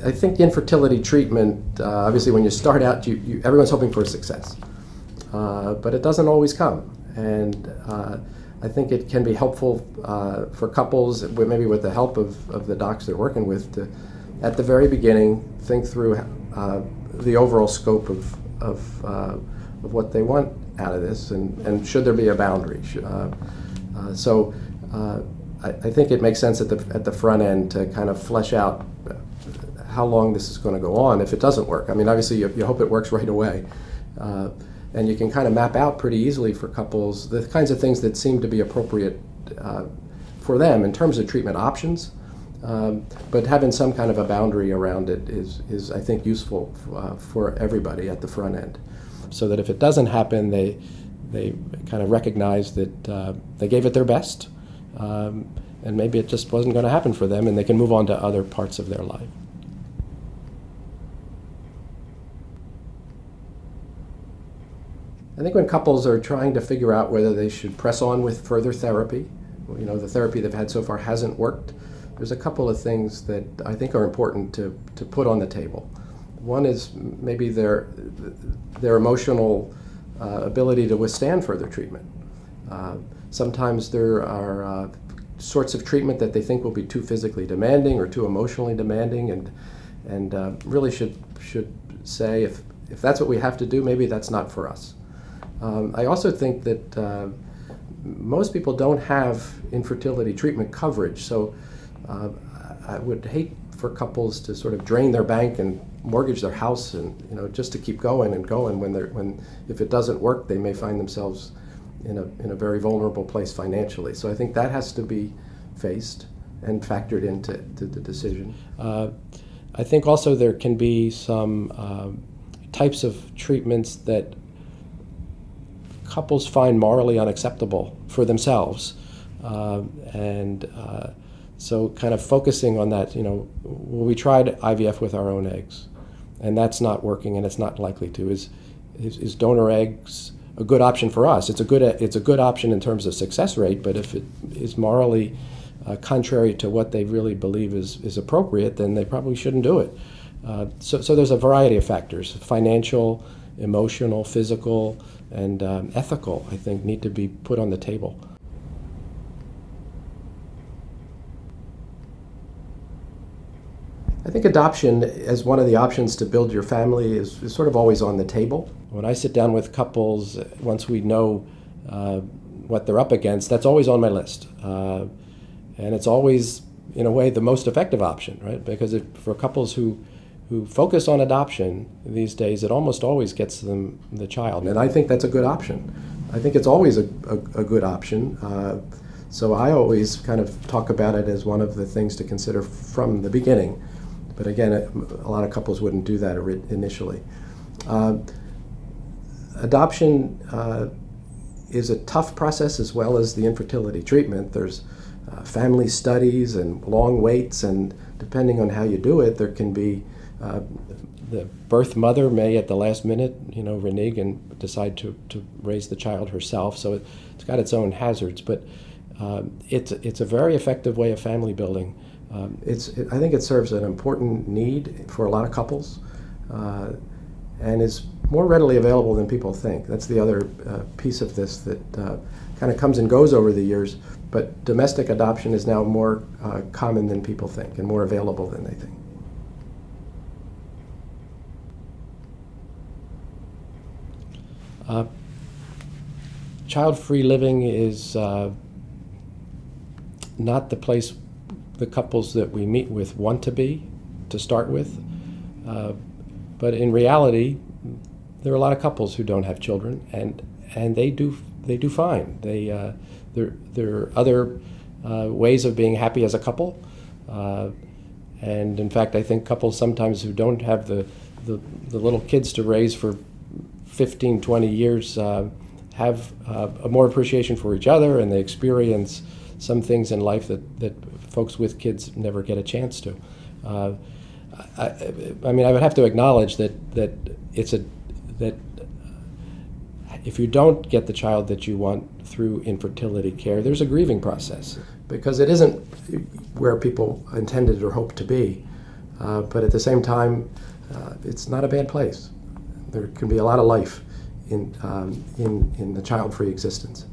I think infertility treatment, obviously when you start out, everyone's hoping for success, but it doesn't always come. And I think it can be helpful for couples, maybe with the help of the docs they're working with, to, at the very beginning, think through the overall scope of what they want out of this, and should there be a boundary. I think it makes sense at the front end to kind of flesh out how long this is going to go on if it doesn't work. I mean, obviously you hope it works right away. And you can kind of map out pretty easily for couples the kinds of things that seem to be appropriate for them in terms of treatment options. But having some kind of a boundary around it is I think, useful for everybody at the front end. So that if it doesn't happen, they kind of recognize that they gave it their best, and maybe it just wasn't going to happen for them, and they can move on to other parts of their life. I think when couples are trying to figure out whether they should press on with further therapy, the therapy they've had so far hasn't worked, there's a couple of things that I think are important to put on the table. One is maybe their emotional ability to withstand further treatment. Sometimes there are sorts of treatment that they think will be too physically demanding or too emotionally demanding, and really should say, if that's what we have to do, maybe that's not for us. I also think that most people don't have infertility treatment coverage, so I would hate for couples to sort of drain their bank and mortgage their house, and just to keep going and going when if it doesn't work, they may find themselves in a very vulnerable place financially. So I think that has to be faced and factored into the decision. I think also there can be some types of treatments that couples find morally unacceptable for themselves, so kind of focusing on that. Well, we tried IVF with our own eggs, and that's not working, and it's not likely to. Is donor eggs a good option for us? It's a good option in terms of success rate, but if it is morally contrary to what they really believe is appropriate, then they probably shouldn't do it. So there's a variety of factors: financial, emotional, physical, and ethical, I think, need to be put on the table. I think adoption as one of the options to build your family is sort of always on the table. When I sit down with couples, once we know what they're up against, that's always on my list. And it's always, in a way, the most effective option, right? Because for couples who focus on adoption these days, it almost always gets them the child. And I think that's a good option. I think it's always a good option. So I always kind of talk about it as one of the things to consider from the beginning. But again, a lot of couples wouldn't do that initially. Adoption is a tough process as well as the infertility treatment. There's family studies and long waits, and depending on how you do it, there can be the birth mother may at the last minute, renege and decide to raise the child herself. So it's got its own hazards, but it's a very effective way of family building. I think it serves an important need for a lot of couples, and is more readily available than people think. That's the other piece of this that kind of comes and goes over the years, but domestic adoption is now more common than people think and more available than they think. Child-free living is not the place the couples that we meet with want to be, to start with. But in reality, there are a lot of couples who don't have children, and they do fine. There are other ways of being happy as a couple, and in fact, I think couples sometimes who don't have the little kids to raise for 15, 20 years have a more appreciation for each other, and they experience some things in life that folks with kids never get a chance to. I mean, I would have to acknowledge that if you don't get the child that you want through infertility care, there's a grieving process, because it isn't where people intended or hoped to be. but at the same time, it's not a bad place. There can be a lot of life in the child-free existence.